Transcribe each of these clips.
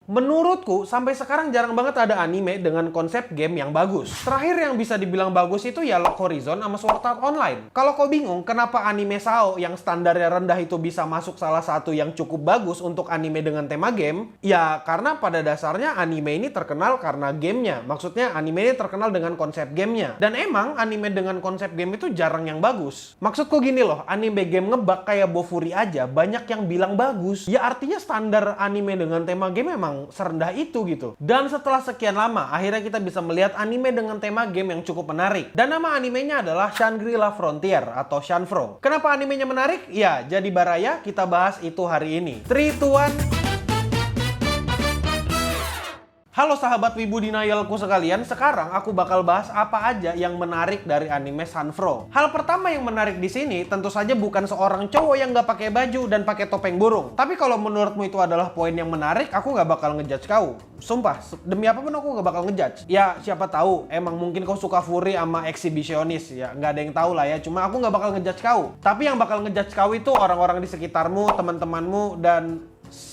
Menurutku, sampai sekarang jarang banget ada anime dengan konsep game yang bagus. Terakhir yang bisa dibilang bagus itu ya Lock Horizon sama Sword Art Online. Kalau kau bingung kenapa anime SAO yang standarnya rendah itu bisa masuk salah satu yang cukup bagus untuk anime dengan tema game, ya karena pada dasarnya anime ini terkenal karena gamenya. Maksudnya anime ini terkenal dengan konsep gamenya. Dan emang anime dengan konsep game itu jarang yang bagus. Maksudku gini loh, anime game ngebug kayak Bofuri aja banyak yang bilang bagus. Ya artinya standar anime dengan tema game memang serendah itu gitu. Dan setelah sekian lama, akhirnya kita bisa melihat anime dengan tema game yang cukup menarik. Dan nama animenya adalah Shangri-La Frontier atau Shanfro. Kenapa animenya menarik? Ya, jadi baraya kita bahas itu hari ini. 3, 2, 1... Halo sahabat Wibu Denialku sekalian, sekarang aku bakal bahas apa aja yang menarik dari anime Shanfro. Hal pertama yang menarik di sini tentu saja bukan seorang cowok yang nggak pakai baju dan pakai topeng burung. Tapi kalau menurutmu itu adalah poin yang menarik, aku nggak bakal ngejudge kau. Sumpah, demi apapun aku nggak bakal ngejudge. Ya siapa tahu, emang mungkin kau suka furry sama eksibisionis ya, nggak ada yang tahu lah ya. Cuma aku nggak bakal ngejudge kau. Tapi yang bakal ngejudge kau itu orang-orang di sekitarmu, teman-temanmu, dan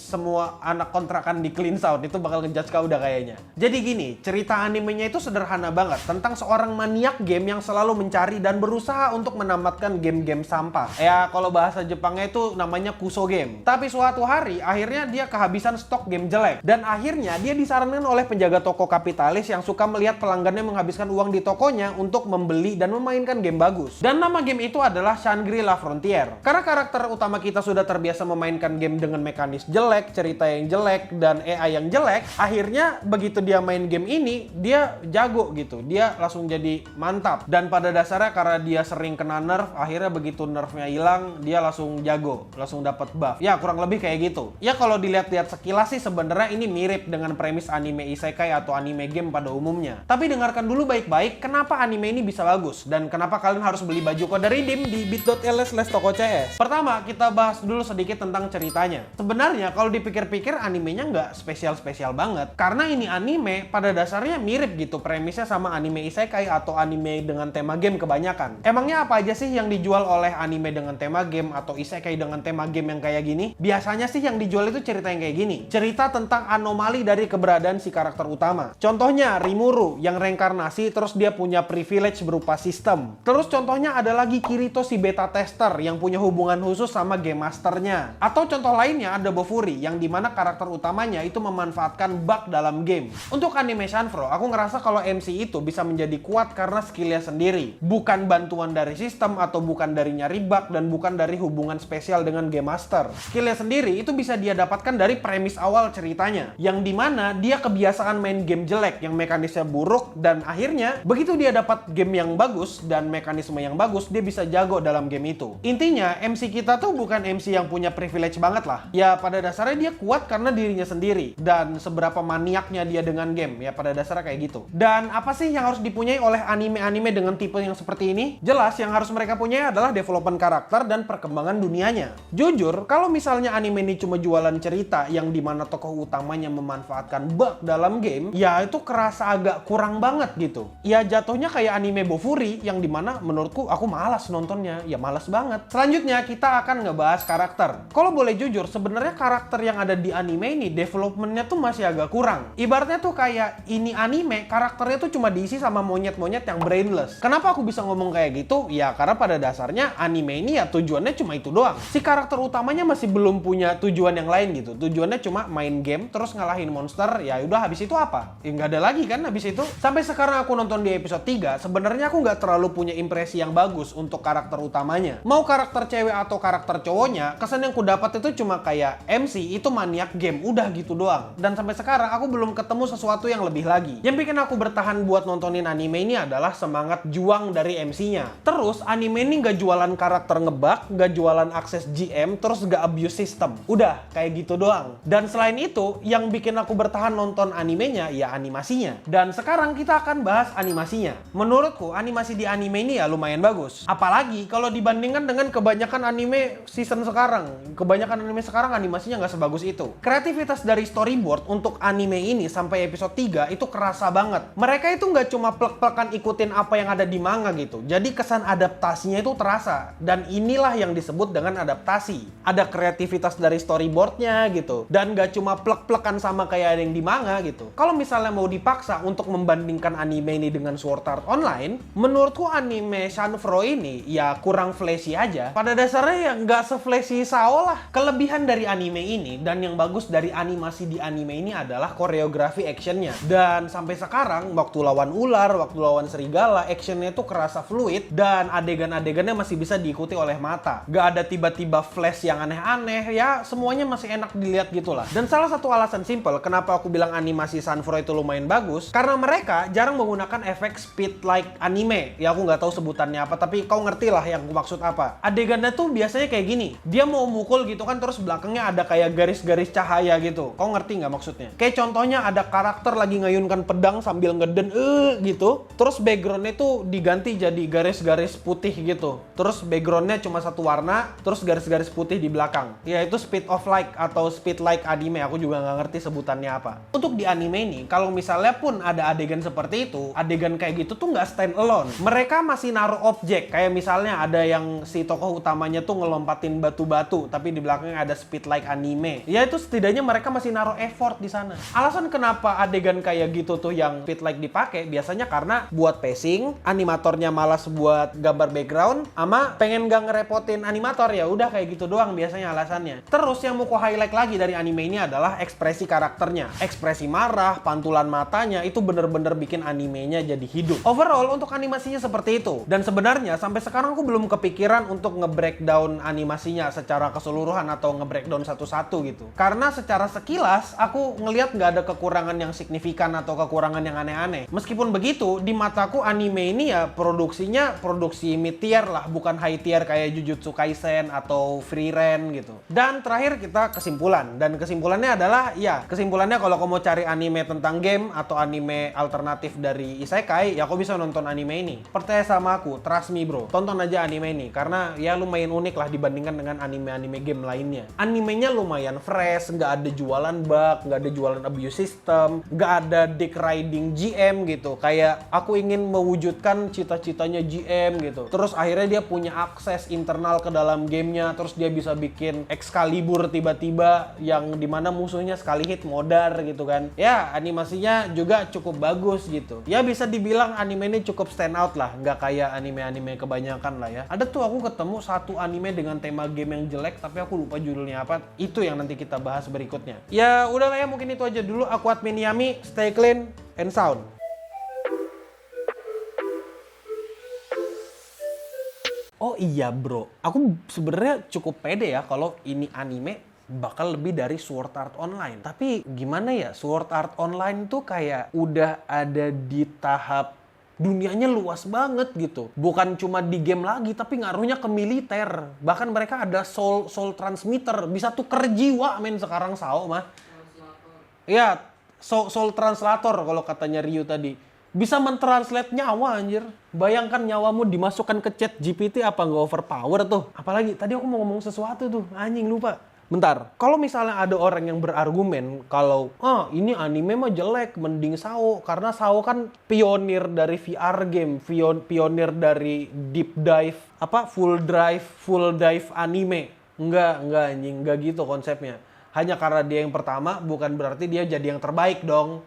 semua anak kontrakan di Clean Sound itu bakal ngejudge kau udah kayaknya. Jadi gini, cerita animenya itu sederhana banget tentang seorang maniak game yang selalu mencari dan berusaha untuk menamatkan game-game sampah. Ya kalau bahasa Jepangnya itu namanya kuso game. Tapi suatu hari akhirnya dia kehabisan stok game jelek dan akhirnya dia disarankan oleh penjaga toko kapitalis yang suka melihat pelanggannya menghabiskan uang di tokonya untuk membeli dan memainkan game bagus. Dan nama game itu adalah Shangri-La Frontier. Karena karakter utama kita sudah terbiasa memainkan game dengan mekanis jelek, cerita yang jelek, dan AI yang jelek, akhirnya begitu dia main game ini, dia jago gitu. Dia langsung jadi mantap. Dan pada dasarnya karena dia sering kena nerf, akhirnya begitu nerfnya hilang, dia langsung jago, langsung dapat buff. Ya kurang lebih kayak gitu. Ya kalau dilihat-lihat sekilas sih sebenarnya ini mirip dengan premis anime isekai atau anime game pada umumnya. Tapi dengarkan dulu baik-baik kenapa anime ini bisa bagus dan kenapa kalian harus beli baju kode redeem di bit.ly/tokocs. Pertama, kita bahas dulu sedikit tentang ceritanya. Sebenarnya kalau dipikir-pikir animenya nggak spesial-spesial banget. Karena ini anime pada dasarnya mirip gitu premisnya sama anime isekai atau anime dengan tema game kebanyakan. Emangnya apa aja sih yang dijual oleh anime dengan tema game atau isekai dengan tema game yang kayak gini? Biasanya sih yang dijual itu cerita yang kayak gini. Cerita tentang anomali dari keberadaan si karakter utama. Contohnya Rimuru yang reinkarnasi terus dia punya privilege berupa sistem. Terus contohnya ada lagi Kirito si beta tester yang punya hubungan khusus sama game masternya. Atau contoh lainnya ada Bofuri yang dimana karakter utamanya itu memanfaatkan bug dalam game. Untuk anime Shanfro, aku ngerasa kalau MC itu bisa menjadi kuat karena skillnya sendiri. Bukan bantuan dari sistem atau bukan dari nyari bug dan bukan dari hubungan spesial dengan game master. Skillnya sendiri itu bisa dia dapatkan dari premis awal ceritanya. Yang dimana dia kebiasaan main game jelek yang mekanisnya buruk dan akhirnya begitu dia dapat game yang bagus dan mekanisme yang bagus, dia bisa jago dalam game itu. Intinya MC kita tuh bukan MC yang punya privilege banget lah. Ya pada dasarnya dia kuat karena dirinya sendiri dan seberapa maniaknya dia dengan game, ya pada dasarnya kayak gitu. Dan apa sih yang harus dipunyai oleh anime-anime dengan tipe yang seperti ini? Jelas yang harus mereka punyai adalah development karakter dan perkembangan dunianya. Jujur, kalau misalnya anime ini cuma jualan cerita yang dimana tokoh utamanya memanfaatkan bug dalam game, ya itu kerasa agak kurang banget gitu. Ya jatuhnya kayak anime Bofuri yang dimana menurutku aku malas nontonnya, ya malas banget. Selanjutnya kita akan ngebahas karakter. Kalau boleh jujur, sebenarnya karakter yang ada di anime ini developmentnya tuh masih agak kurang. Ibaratnya tuh kayak ini anime karakternya tuh cuma diisi sama monyet-monyet yang brainless. Kenapa aku bisa ngomong kayak gitu? Ya karena pada dasarnya anime ini ya tujuannya cuma itu doang. Si karakter utamanya masih belum punya tujuan yang lain gitu. Tujuannya cuma main game terus ngalahin monster, ya udah habis itu apa? Ya nggak ada lagi kan habis itu. Sampai sekarang aku nonton di episode 3, sebenarnya aku nggak terlalu punya impresi yang bagus untuk karakter utamanya. Mau karakter cewek atau karakter cowoknya, kesan yang ku dapat itu cuma kayak MC itu maniak game, udah gitu doang. Dan sampai sekarang aku belum ketemu sesuatu yang lebih lagi. Yang bikin aku bertahan buat nontonin anime ini adalah semangat juang dari MC-nya. Terus anime ini nggak jualan karakter ngebug, nggak jualan akses GM, terus nggak abuse system. Udah kayak gitu doang. Dan selain itu, yang bikin aku bertahan nonton animenya ya animasinya. Dan sekarang kita akan bahas animasinya. Menurutku animasi di anime ini ya lumayan bagus. Apalagi kalau dibandingkan dengan kebanyakan anime season sekarang. Kebanyakan anime sekarang animasinya nggak sebagus itu. Kreativitas dari storyboard untuk anime ini sampai episode 3 itu kerasa banget. Mereka itu nggak cuma plek-plekan ikutin apa yang ada di manga gitu. Jadi kesan adaptasinya itu terasa. Dan inilah yang disebut dengan adaptasi. Ada kreativitas dari storyboardnya gitu. Dan nggak cuma plek-plekan sama kayak yang di manga gitu. Kalau misalnya mau dipaksa untuk membandingkan anime ini dengan Sword Art Online, menurutku anime Shanfro ini ya kurang flashy aja. Pada dasarnya ya nggak se-flashy Sao lah. Kelebihan dari anime ini dan yang bagus dari animasi di anime ini adalah koreografi actionnya. Dan sampai sekarang waktu lawan ular, waktu lawan serigala, actionnya tuh kerasa fluid dan adegan-adegannya masih bisa diikuti oleh mata. Gak ada tiba-tiba flash yang aneh-aneh, ya semuanya masih enak dilihat gitu lah. Dan salah satu alasan simple kenapa aku bilang animasi Shanfro itu lumayan bagus, karena mereka jarang menggunakan efek speed like anime. Ya aku nggak tahu sebutannya apa, tapi kau ngerti lah yang aku maksud apa. Adegannya tuh biasanya kayak gini, dia mau mukul gitu kan, terus belakangnya ada kayak garis-garis cahaya gitu. Kau ngerti nggak maksudnya? Kayak contohnya ada karakter lagi ngayunkan pedang sambil ngeden gitu, terus backgroundnya tuh diganti jadi garis-garis putih gitu. Terus backgroundnya cuma satu warna, terus garis-garis putih di belakang. Ya itu speed of light atau speed like anime, aku juga nggak ngerti sebutannya apa. Untuk di anime ini, kalau misalnya pun ada adegan seperti itu, adegan kayak gitu tuh nggak stand alone. Mereka masih naruh objek, kayak misalnya ada yang si tokoh utamanya tuh ngelompatin batu-batu, tapi di belakangnya ada speed like anime. Ya itu setidaknya mereka masih naruh effort di sana. Alasan kenapa adegan kayak gitu tuh yang speed like dipakai, biasanya karena buat pacing, animatornya malas buat gambar background, ama pengen gak ngerepotin animator, ya udah kayak gitu doang biasanya alasannya. Terus yang mau ku highlight lagi dari anime ini adalah ekspresi karakternya. Ekspresi marah, pantulan matanya itu bener-bener bikin animenya jadi hidup. Overall untuk animasinya seperti itu. Dan sebenarnya sampai sekarang aku belum kepikiran untuk nge-breakdown animasinya secara keseluruhan atau nge-breakdown satu-satu gitu. Karena secara sekilas aku ngelihat nggak ada kekurangan yang signifikan atau kekurangan yang aneh-aneh. Meskipun begitu, di mataku anime ini ya produksinya produksi mid tier lah, bukan high tier kayak Jujutsu Kaisen atau Frieren gitu. Dan terakhir kita kesimpulan. Dan kesimpulannya adalah ya, kesimpulannya kalau kamu mau cari anime tentang game atau anime alternatif dari isekai, ya kau bisa nonton anime ini. Percaya sama aku, trust me bro, tonton aja anime ini karena ya lumayan unik lah dibandingkan dengan anime-anime game lainnya. Animenya lumayan fresh, nggak ada jualan bug, nggak ada jualan abuse system, nggak ada deck riding GM gitu. Kayak aku ingin mewujudkan cita-citanya GM gitu. Terus akhirnya dia punya akses internal ke dalam gamenya, terus dia bisa bikin Excalibur tiba-tiba yang dimana musuhnya sekali hit modar gitu kan. Ya animasinya juga cukup bagus gitu. Ya bisa dibilang anime ini cukup stand out lah, nggak kayak anime-anime kebanyakan lah ya. Ada tuh aku ketemu satu anime dengan tema game yang jelek tapi aku lupa judulnya apa. Itu yang nanti kita bahas berikutnya. Ya udah lah ya, mungkin itu aja dulu. Aku admin Yami, stay clean and sound. Oh iya bro, aku sebenarnya cukup pede ya kalau ini anime bakal lebih dari Sword Art Online. Tapi gimana ya, Sword Art Online tuh kayak udah ada di tahap dunianya luas banget gitu. Bukan cuma di game lagi, tapi ngaruhnya ke militer. Bahkan mereka ada soul transmitter, bisa tuker jiwa men sekarang Sao mah. Iya, soul translator kalau katanya Ryu tadi. Bisa mentranslate nyawa anjir. Bayangkan nyawamu dimasukkan ke chat GPT, apa nggak overpower tuh? Apalagi tadi aku mau ngomong sesuatu tuh, anjing lupa. Bentar, kalau misalnya ada orang yang berargumen kalau ini anime mah jelek, mending Sao. Karena Sao kan pionir dari VR game, pionir dari deep dive, full dive anime. Enggak anjing, enggak gitu konsepnya. Hanya karena dia yang pertama, bukan berarti dia jadi yang terbaik dong.